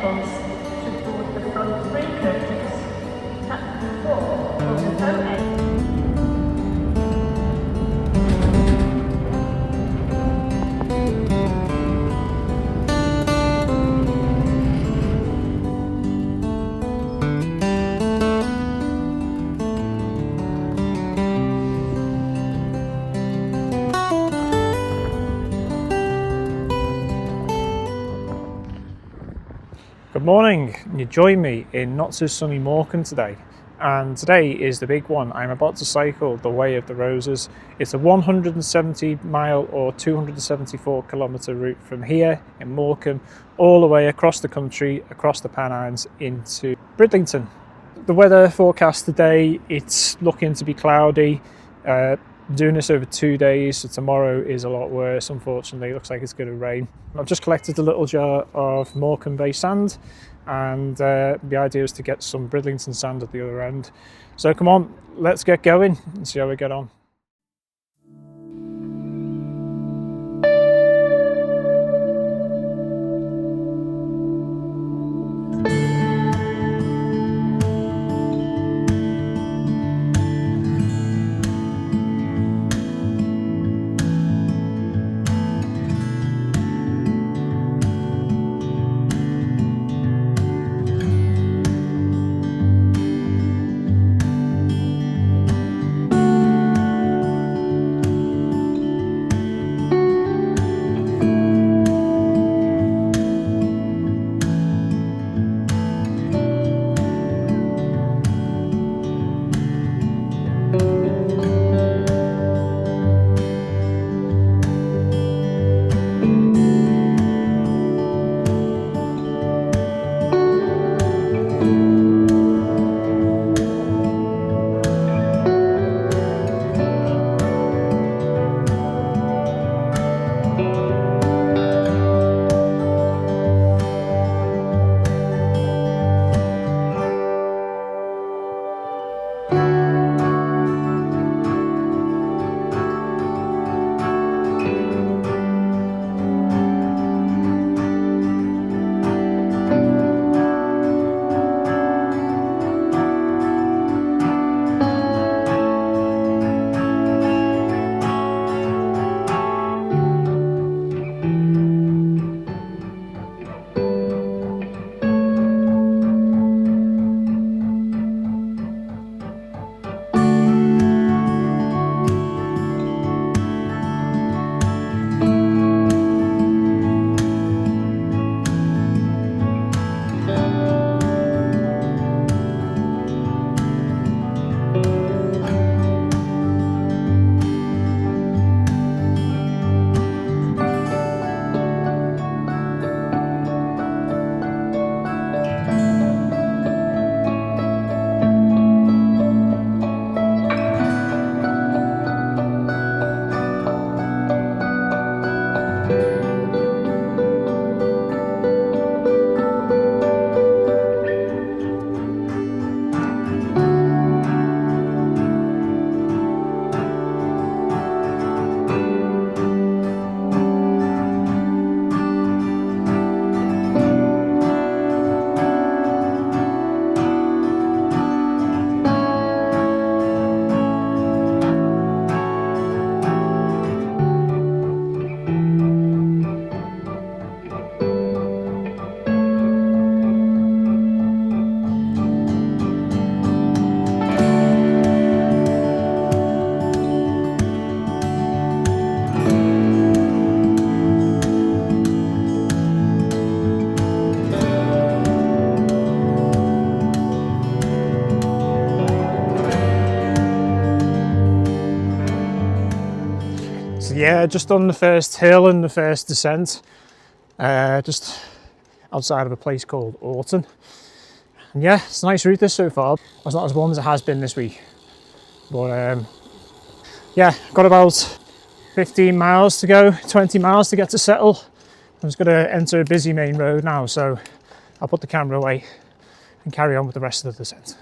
tables should board the front three coaches. Platform 4 will be OA. Good morning, you join me in not so sunny Morecambe today, and today is the big one. I'm about to cycle the Way of the Roses. It's a 170 mile or 274 kilometre route from here in Morecambe all the way across the country, across the Pennines into Bridlington. The weather forecast today, it's looking to be cloudy. Doing this over 2 days, so tomorrow is a lot worse, unfortunately. It looks like it's going to rain. I've just collected a little jar of Morecambe Bay sand, and the idea is to get some Bridlington sand at the other end. So come on, let's get going and see how we get on. Yeah, just on the first hill and the first descent, just outside of a place called Orton. And yeah, it's a nice route this so far. It's not as warm as it has been this week, but yeah, got about 15 miles to go, 20 miles to get to Settle. I'm just going to enter a busy main road now, so I'll put the camera away and carry on with the rest of the descent.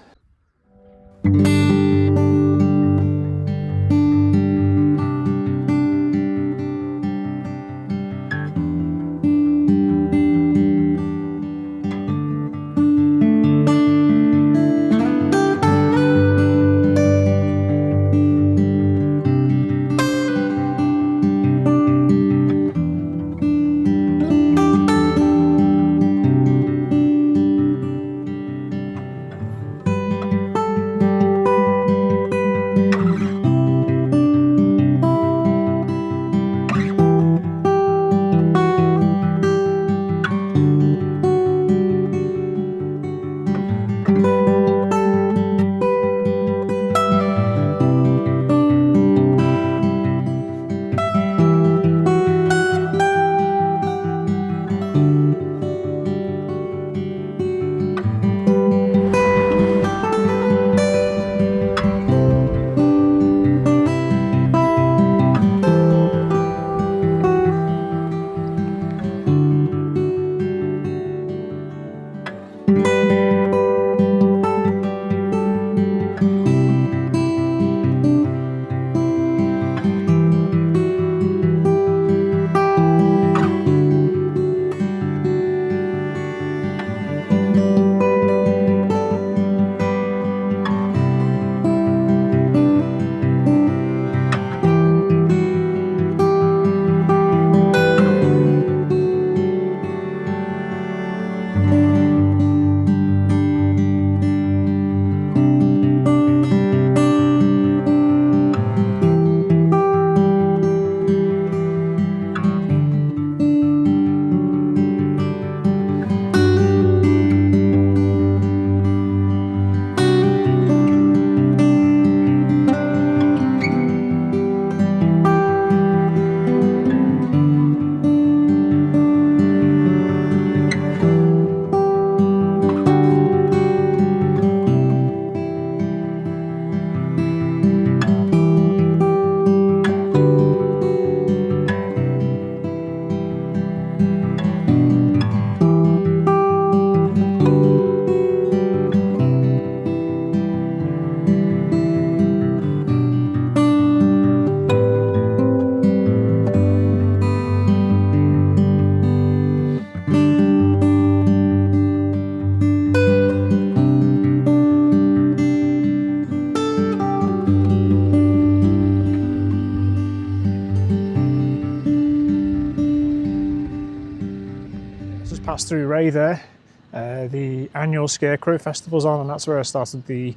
passed through Ray there. The annual Scarecrow Festival's on, and that's where I started the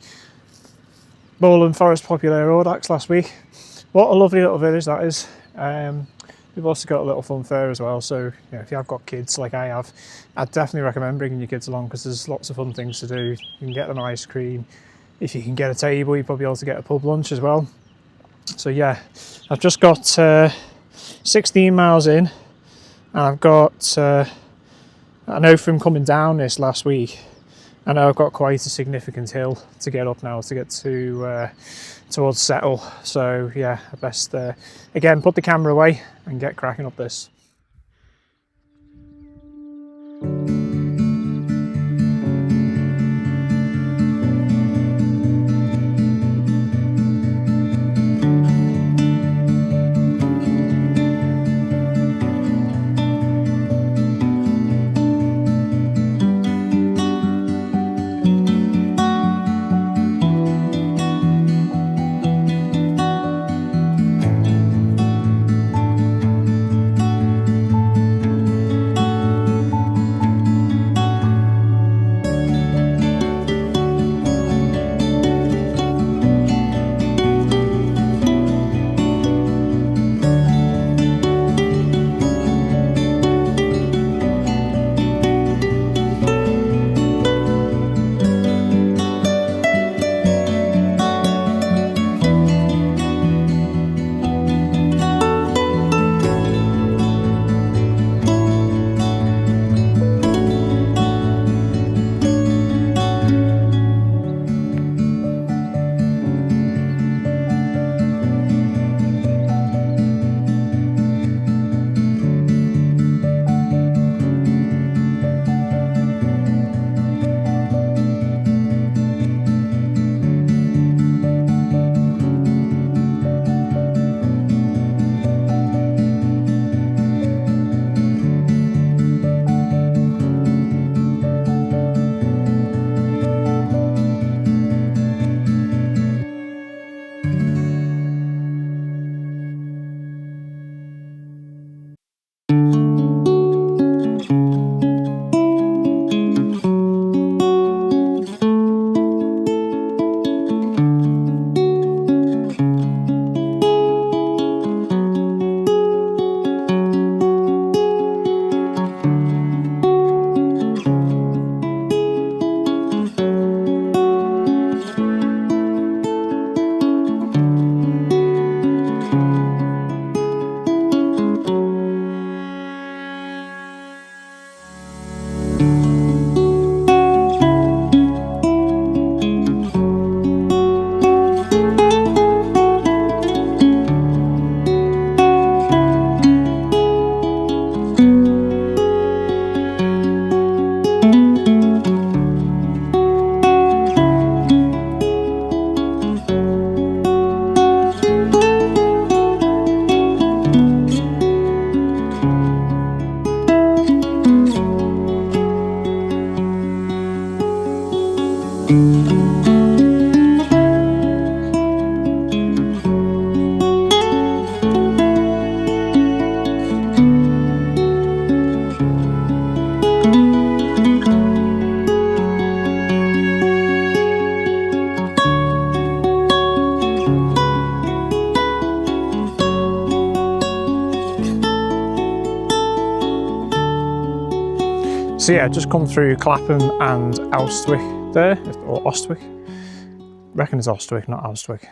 Bowland Forest Populaire Audax last week. What a lovely little village that is. We've also got a little fun fair as well, so if you have got kids like I have, I'd definitely recommend bringing your kids along because there's lots of fun things to do. You can get them ice cream. If you can get a table, you'll probably be able to get a pub lunch as well. So yeah, I've just got 16 miles in, and I've got, I know from coming down this last week, I know I've got quite a significant hill to get up now to get to towards Settle. So yeah, I best again put the camera away and get cracking up this. So yeah, just come through Clapham and Owstwick there, or Ostwick. I reckon it's Ostwick, not Owstwick.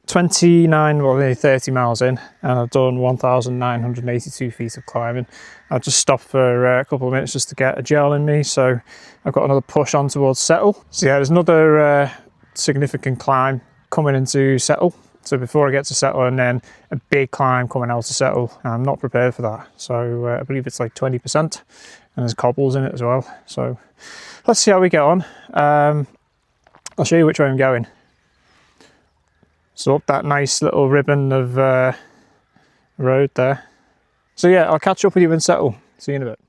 29, well nearly 30 miles in, and I've done 1,982 feet of climbing. I just stopped for a couple of minutes just to get a gel in me, so I've got another push on towards Settle. So yeah, there's another significant climb coming into Settle. So before I get to Settle, and then a big climb coming out to Settle. I'm not prepared for that. So I believe it's like 20%, and there's cobbles in it as well. So let's see how we get on. I'll show you which way I'm going. So up that nice little ribbon of road there. So yeah, I'll catch up with you in Settle. See you in a bit.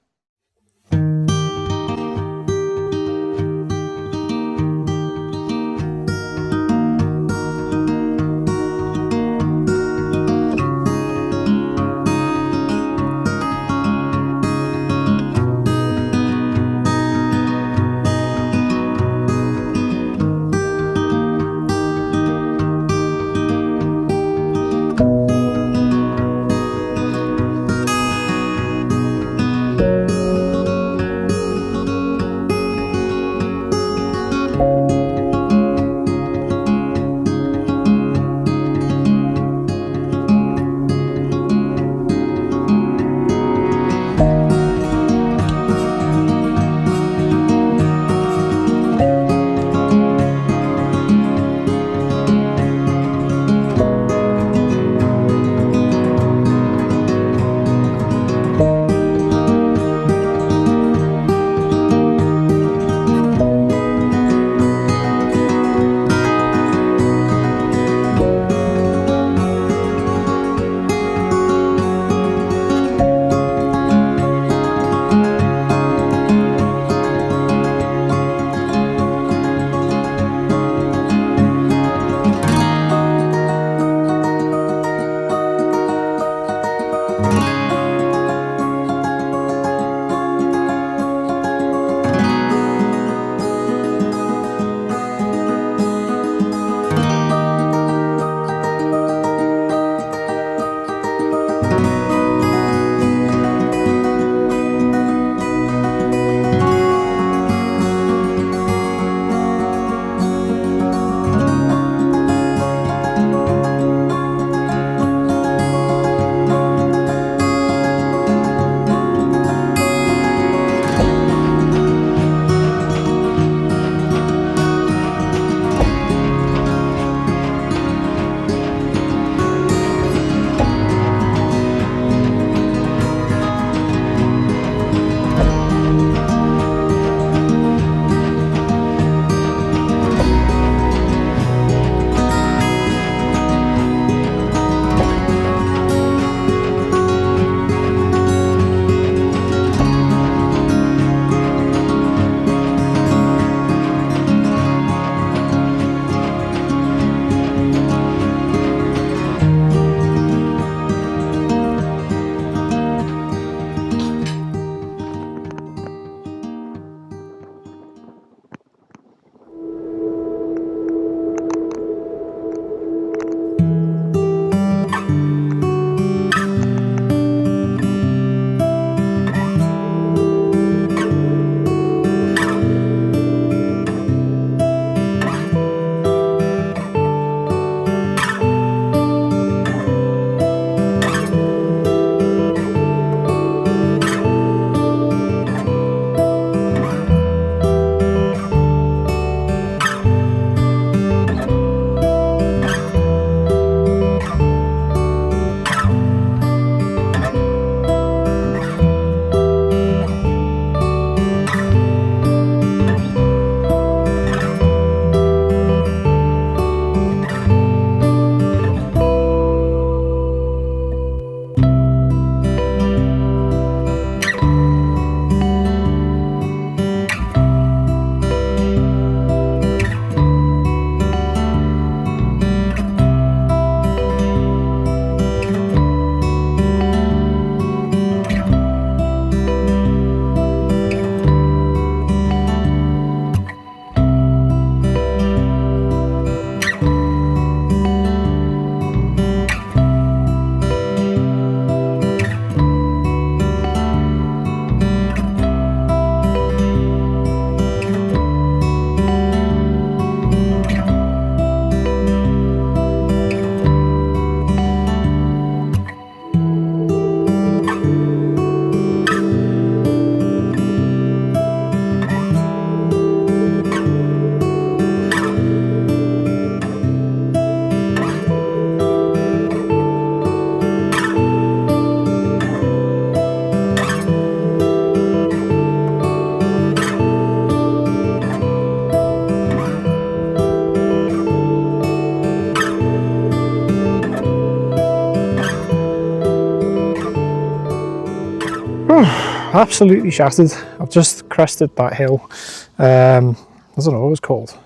absolutely shattered. I've just crested that hill. I don't know what it was called.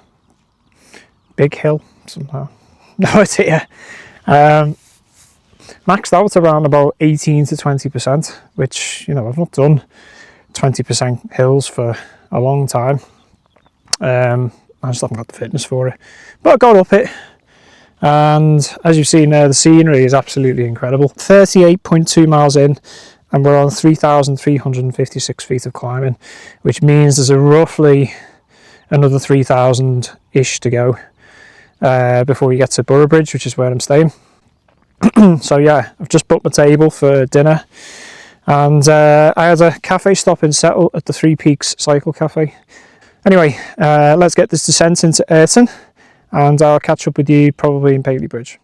Big Hill somehow. No idea. Maxed out around about 18 to 20%, which, you know, I've not done 20% hills for a long time. I just haven't got the fitness for it. But I got up it, and as you've seen there, the scenery is absolutely incredible. 38.2 miles in, and we're on 3,356 feet of climbing, which means there's a roughly another 3,000-ish to go before we get to Boroughbridge, which is where I'm staying. So yeah, I've just booked my table for dinner, and I had a cafe stop in Settle at the Three Peaks Cycle Cafe. Anyway, let's get this descent into Ayrton, and I'll catch up with you probably in Paisley Bridge.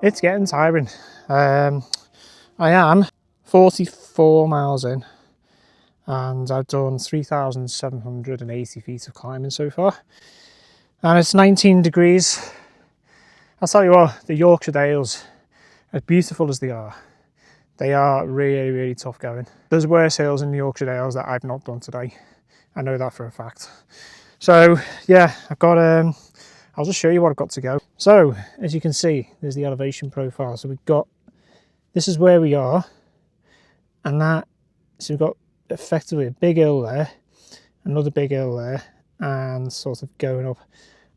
It's getting tiring. I am 44 miles in, and I've done 3,780 feet of climbing so far, and it's 19 degrees. I'll tell you what, the Yorkshire Dales, as beautiful as they are really, really tough going. There's worse hills in the Yorkshire Dales that I've not done today. I know that for a fact. So yeah, I've got I'll just show you what I've got to go. So as you can see, there's the elevation profile. So we've got, this is where we are, and that, so we've got effectively a big hill there, another big hill there, and sort of going up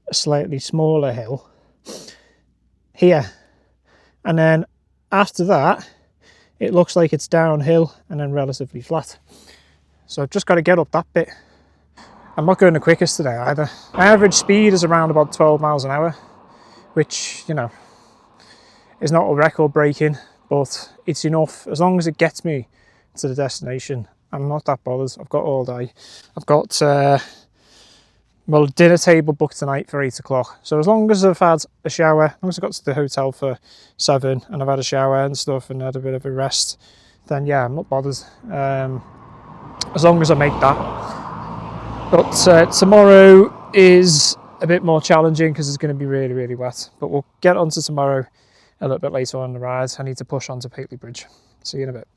a slightly smaller hill here. And then after that, it looks like it's downhill and then relatively flat. So I've just got to get up that bit. I'm not going the quickest today either. My average speed is around about 12 miles an hour, which, you know, is not a record breaking, but it's enough. As long as it gets me to the destination, I'm not that bothered. I've got all day. I've got, well, dinner table booked tonight for 8 o'clock. So as long as I've had a shower, as long as I got to the hotel for 7 and I've had a shower and stuff and had a bit of a rest, then yeah, I'm not bothered. As long as I make that. But tomorrow is a bit more challenging because it's going to be really, really wet. But we'll get on to tomorrow a little bit later on the ride. I need to push on to Paisley Bridge. See you in a bit.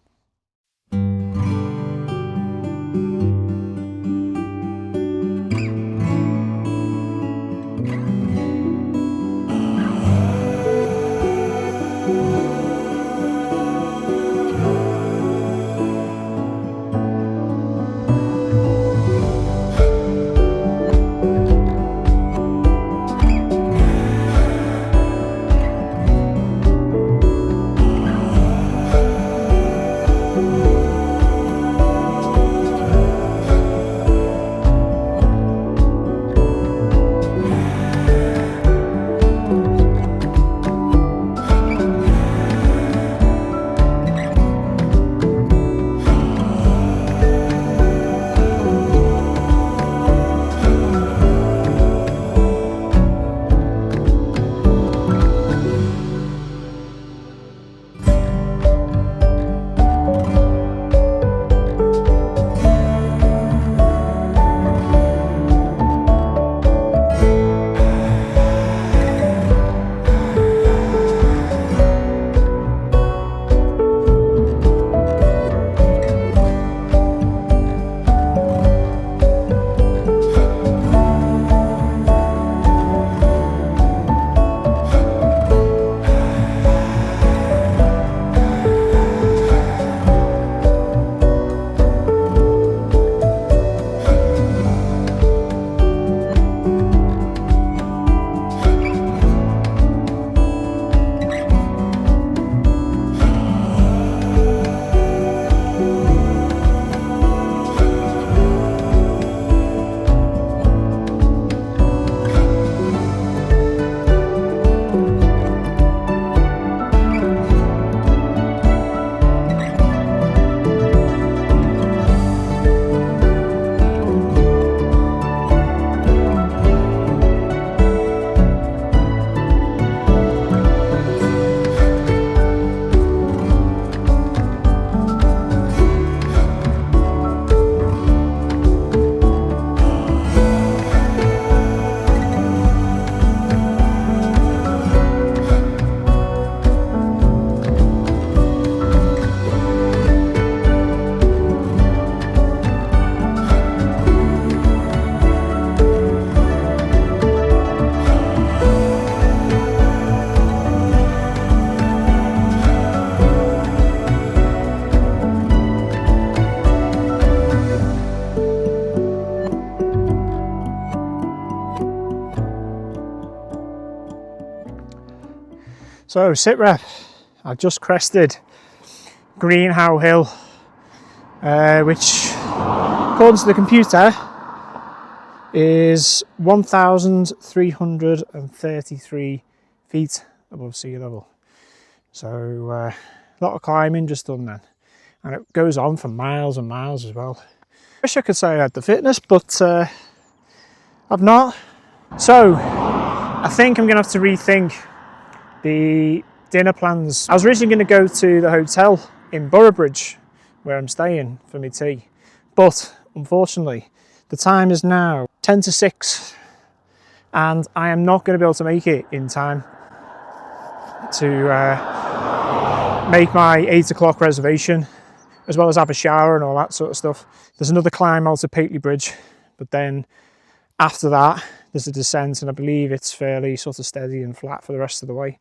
So sit rep, I've just crested Greenhow Hill, which according to the computer is 1,333 feet above sea level. So a lot of climbing just done then, and it goes on for miles and miles as well. Wish I could say I had the fitness, but I've not. So I think I'm gonna have to rethink the dinner plans. I was originally going to go to the hotel in Boroughbridge where I'm staying for my tea, but unfortunately the time is now 10 to 6 and I am not going to be able to make it in time to make my 8 o'clock reservation, as well as have a shower and all that sort of stuff. There's another climb out to Pateley Bridge, but then after that there's a descent, and I believe it's fairly sort of steady and flat for the rest of the way,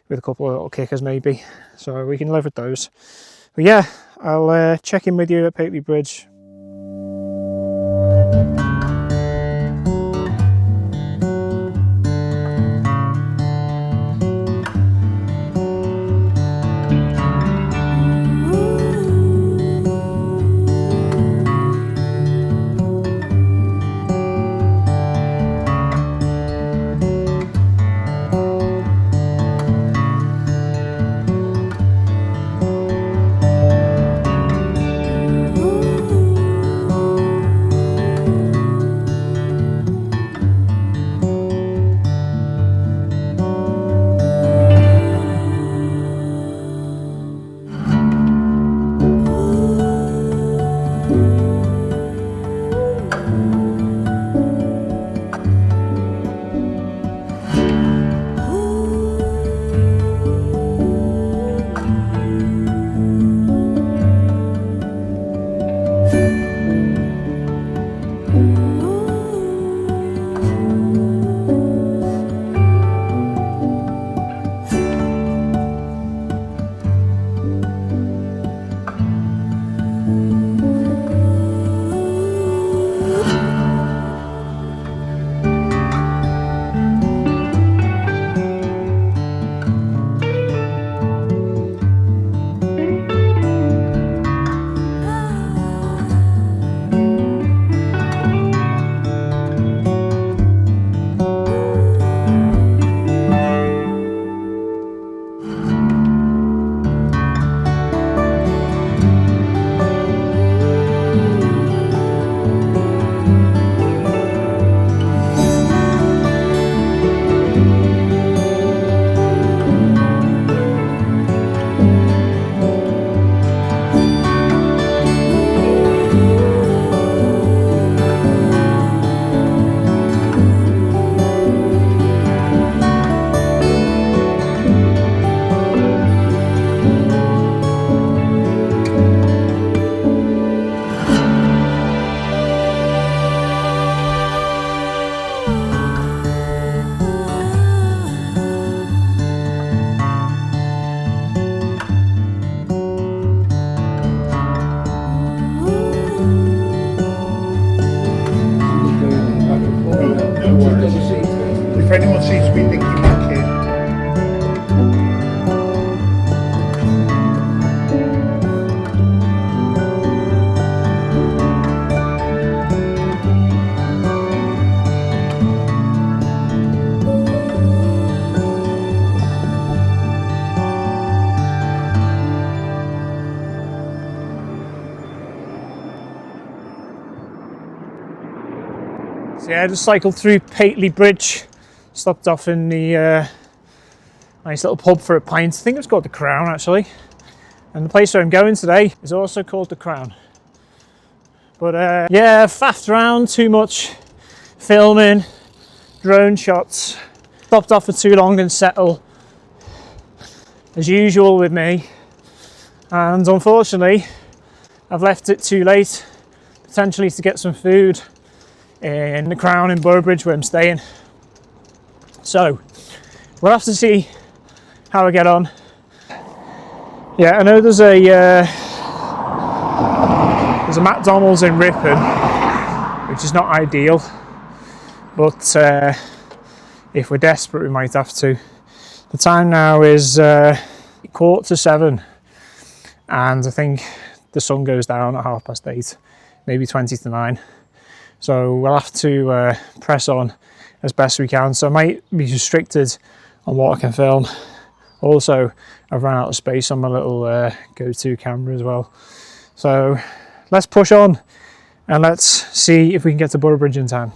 with a couple of little kickers maybe, so we can live with those. But yeah, I'll check in with you at Pateley Bridge. If anyone sees me thinking my kid. So yeah, I just cycled through Pateley Bridge, stopped off in the nice little pub for a pint. I think it's called the Crown actually. And the place where I'm going today is also called the Crown. But yeah, faffed around too much, filming, drone shots. Stopped off for too long and settle, as usual with me. And unfortunately, I've left it too late, potentially to get some food in the Crown in Boroughbridge where I'm staying. So we'll have to see how I get on. Yeah, I know there's a McDonald's in Ripon, which is not ideal, but if we're desperate we might have to. The time now is 7:15, and I think the sun goes down at 8:30, maybe 20 to 9. So we'll have to press on as best we can. So I might be restricted on what I can film. Also, I've run out of space on my little go-to camera as well. So let's push on and let's see if we can get to Boroughbridge in time.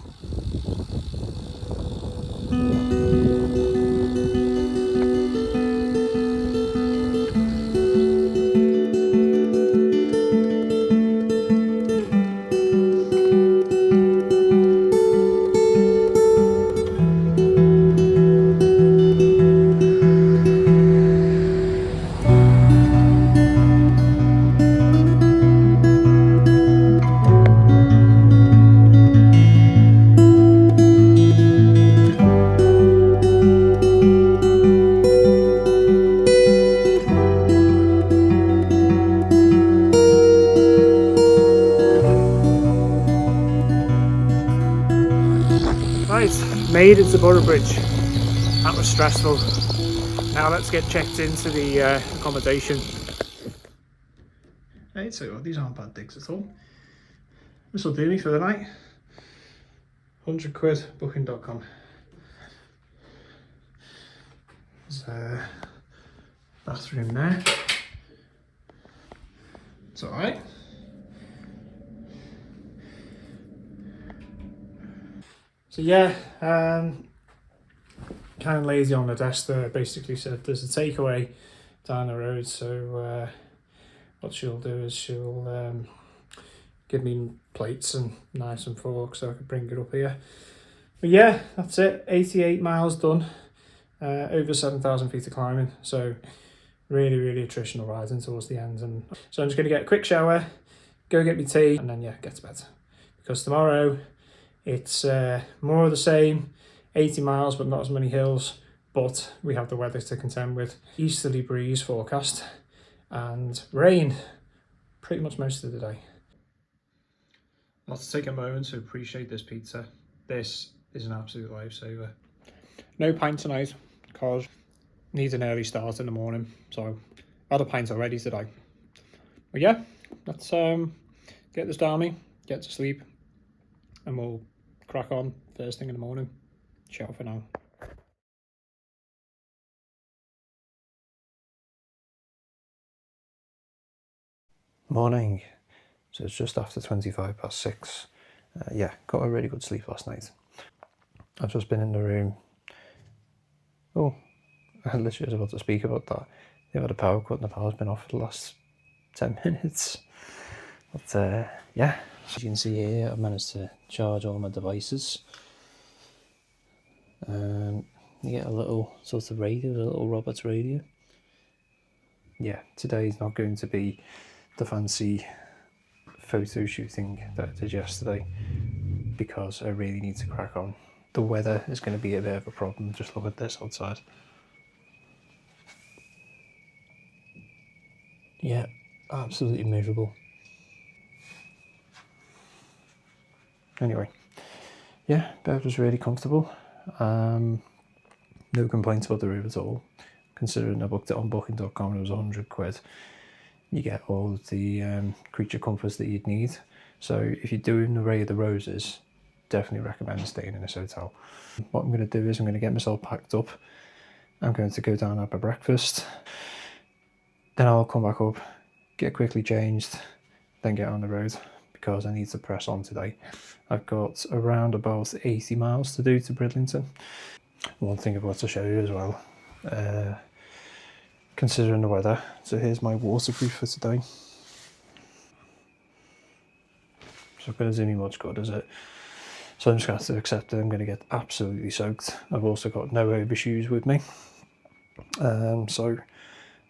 Right, made it to Boroughbridge. That was stressful. Now let's get checked into the accommodation. Hey, so these aren't bad digs at all. This will do me for the night. £100 booking.com. There's a bathroom there. It's alright. So yeah, kind of lazy on the desk there. Basically said there's a takeaway down the road, so what she'll do is she'll give me plates and knives and forks so I can bring it up here. But yeah, that's it. 88 miles done, over 7,000 feet of climbing. So really attritional riding towards the end. And so I'm just going to get a quick shower, go get me tea, and then yeah, get to bed. Because tomorrow it's more of the same, 80 miles but not as many hills, but we have the weather to contend with. Easterly breeze forecast and rain pretty much most of the day. Let's take a moment to appreciate this pizza. This is an absolute lifesaver. No pint tonight because needs an early start in the morning, so I had a pint already today. But yeah, let's get this down me, get to sleep, and we'll crack on first thing in the morning. Ciao for now. Morning. So it's just after 6:25. Yeah, got a really good sleep last night. I've just been in the room. Oh, I literally was about to speak about that. They've had a power cut and the power's been off for the last 10 minutes. But yeah, as you can see here, I've managed to charge all my devices. You get a little sort of radio, a little Roberts radio. Yeah, today's not going to be the fancy photo shooting that I did yesterday because I really need to crack on. The weather is going to be a bit of a problem. Just look at this outside. Yeah, absolutely miserable. Anyway, yeah, bed was really comfortable. No complaints about the room at all. Considering I booked it on booking.com, it was £100. You get all of the creature comforts that you'd need. So if you're doing the Way of the Roses, definitely recommend staying in this hotel. What I'm going to do is I'm going to get myself packed up. I'm going to go down and have my breakfast. Then I'll come back up, get quickly changed, then get on the road because I need to press on today. I've got around about 80 miles to do to Bridlington. One thing I've got to show you as well, considering the weather. So here's my waterproof for today. It's not going to do me much good, is it? So I'm just going to have to accept that I'm going to get absolutely soaked. I've also got no overshoes with me. So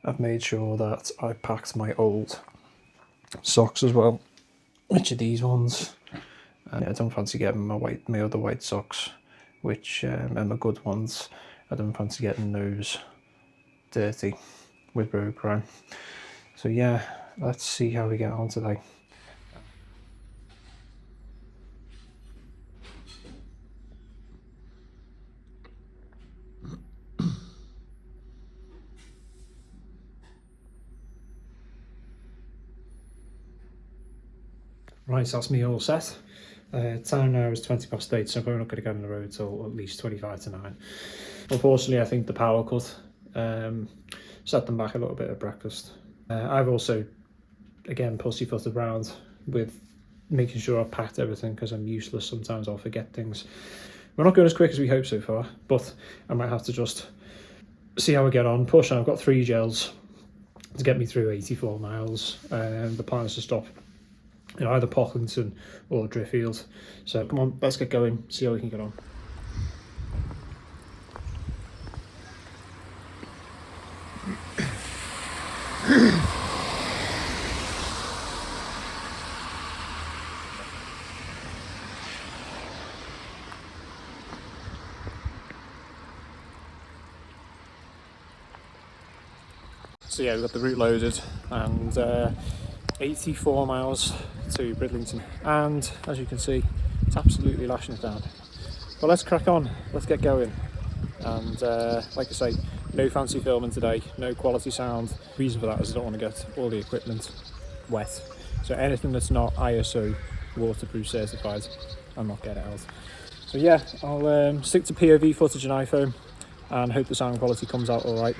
I've made sure that I packed my old socks as well, which are these ones. And I don't fancy getting my other white socks, which are my good ones. I don't fancy getting those dirty with road crime. So yeah, let's see how we get on today. Right, so that's me all set. Time now is 8:20, so I'm probably not going to get on the road till at least 25 to 9. Unfortunately, I think the power cut set them back a little bit at breakfast. I've also, again, pussyfooted around with making sure I've packed everything because I'm useless. Sometimes I'll forget things. We're not going as quick as we hope so far, but I might have to just see how I get on. Push on. I've got 3 gels to get me through 84 miles. The plan is to stop in either Pocklington or Driffield. So come on, let's get going, see how we can get on. So yeah, we've got the route loaded and 84 miles to Bridlington, and as you can see, it's absolutely lashing it down. But let's crack on, let's get going. And like I say, no fancy filming today, no quality sound. The reason for that is I don't want to get all the equipment wet. So anything that's not ISO waterproof certified, I'll not get it out. So yeah, I'll stick to POV footage and iPhone and hope the sound quality comes out all right.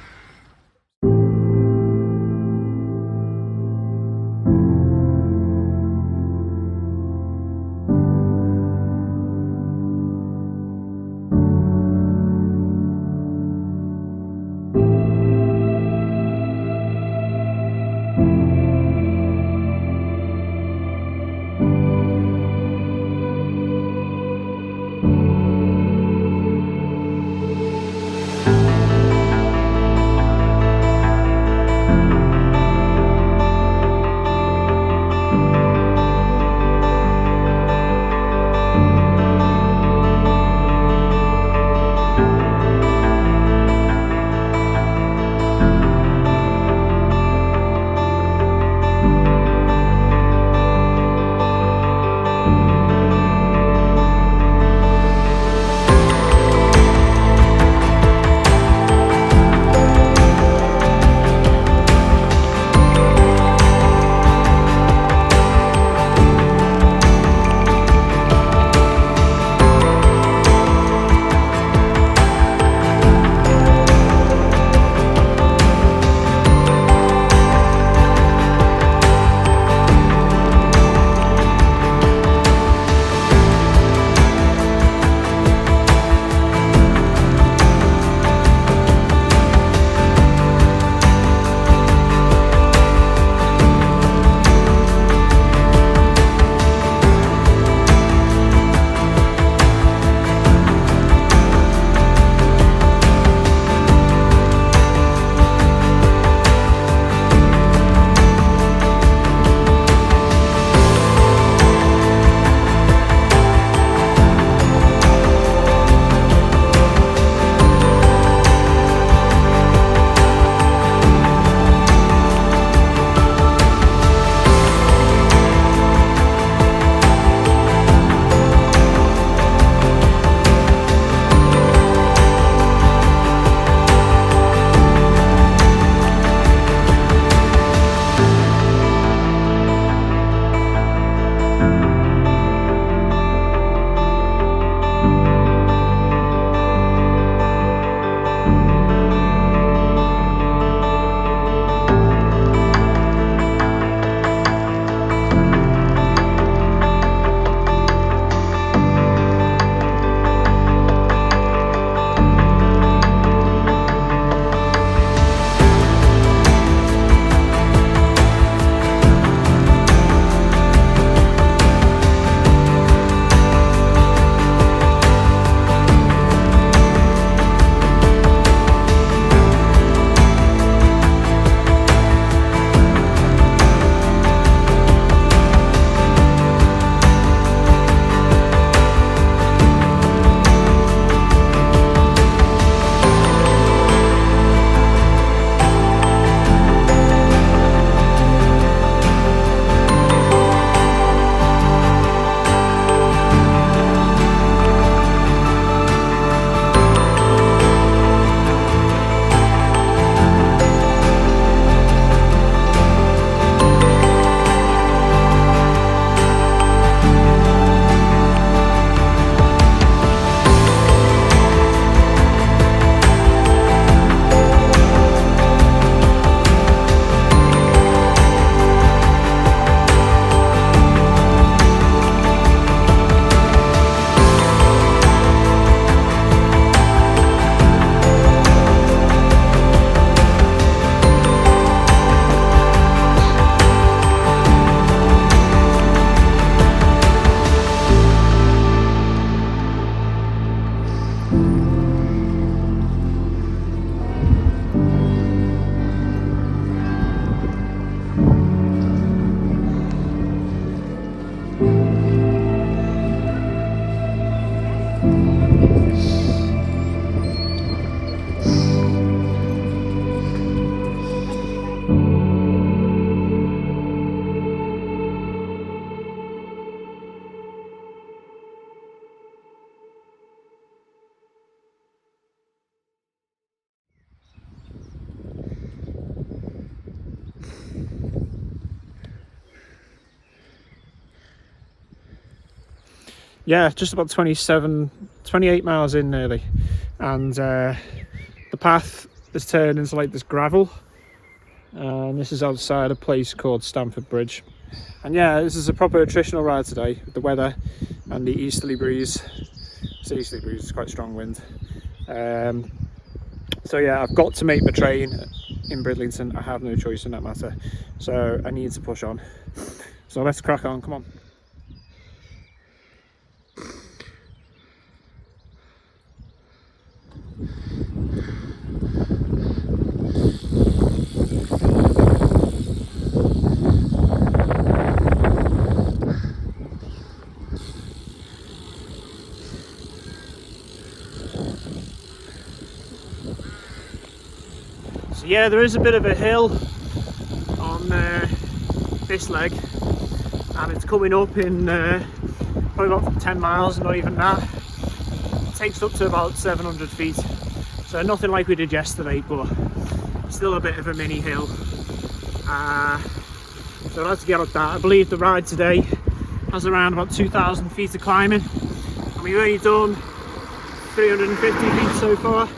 yeah, just about 28 miles in nearly, and the path has turned into like this gravel, and this is outside a place called Stamford Bridge. And yeah, this is a proper attritional ride today with the weather and the easterly breeze. It's the easterly breeze, it's quite strong wind. So yeah, I've got to make my train in Bridlington. I have no choice in that matter, so I need to push on. So let's crack on, come on. So yeah, there is a bit of a hill on this leg, and it's coming up in probably about 10 miles, not even that. It takes up to about 700 feet, so nothing like we did yesterday, but still a bit of a mini hill. So I'll have to get up that. I believe the ride today has around about 2,000 feet of climbing, and we've only done 350 feet so far,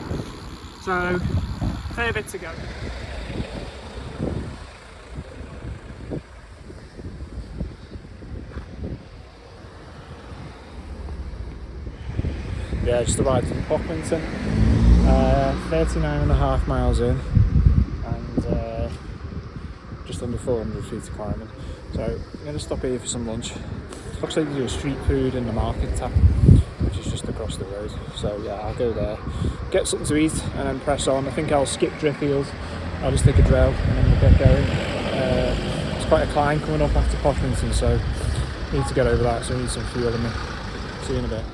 so a fair bit to go. Yeah, just arrived in Bridlington, 39.5 miles in, and just under 400 feet of climbing. So I'm going to stop here for some lunch. Looks like they do a street food in the market tap, which is just across the road. So yeah, I'll go there, get something to eat, and then press on. I think I'll skip Driffield. I'll just take a drill and then we'll get going. It's quite a climb coming up after Bridlington, so I need to get over that, so I need some fuel in me. See you in a bit.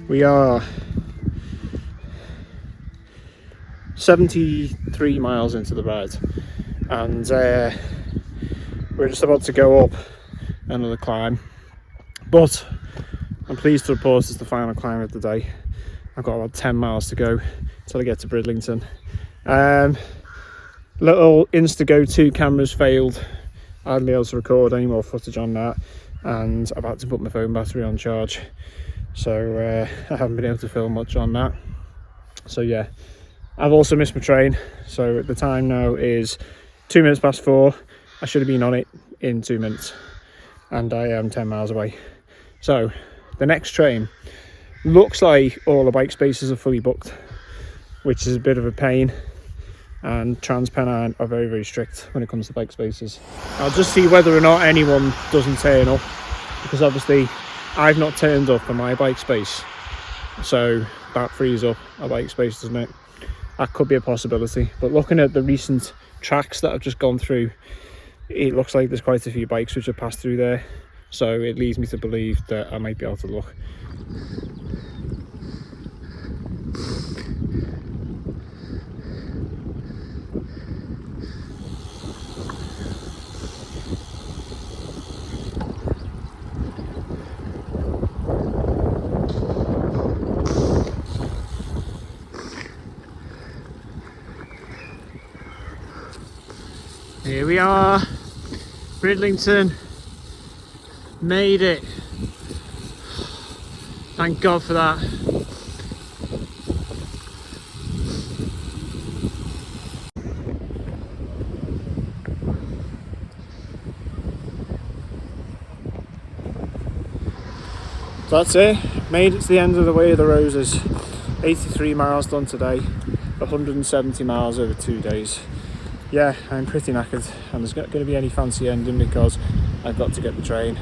We are 73 miles into the ride, and we're just about to go up another climb, but I'm pleased to report it's the final climb of the day. I've got about 10 miles to go till I get to Bridlington. Little Instago 2 cameras failed. I hadn't been able to record any more footage on that, and I've had to put my phone battery on charge, so I haven't been able to film much on that. So yeah, I've also missed my train, so the time now is 2 minutes past 4. I should have been on it in 2 minutes, and I am 10 miles away. So the next train looks like all the bike spaces are fully booked, which is a bit of a pain, and TransPennine are very, very strict when it comes to bike spaces. I'll just see whether or not anyone doesn't turn up, because obviously I've not turned up for my bike space, so that frees up a bike space, doesn't it? That could be a possibility, but looking at the recent tracks that I've just gone through, it looks like there's quite a few bikes which have passed through there, so it leads me to believe that I might be able to look. Here we are, Bridlington, made it. Thank God for that. So that's it, made it to the end of the Way of the Roses. 83 miles done today, 170 miles over 2 days. Yeah, I'm pretty knackered, and there's not going to be any fancy ending because I've got to get the train.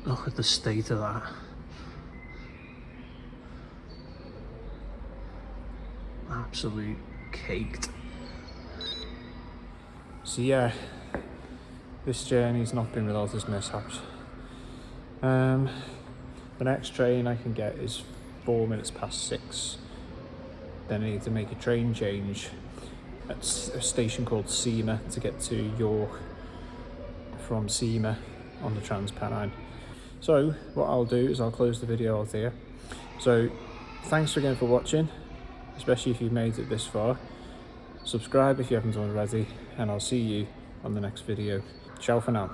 Look at the state of that. Absolute caked. So yeah, this journey's not been without its mishaps. The next train I can get is 4 minutes past 6. Then I need to make a train change at a station called Seamer to get to York from Seamer on the TransPennine. So what I'll do is I'll close the video out here. So thanks again for watching, especially if you've made it this far. Subscribe if you haven't already, and I'll see you on the next video. Ciao for now.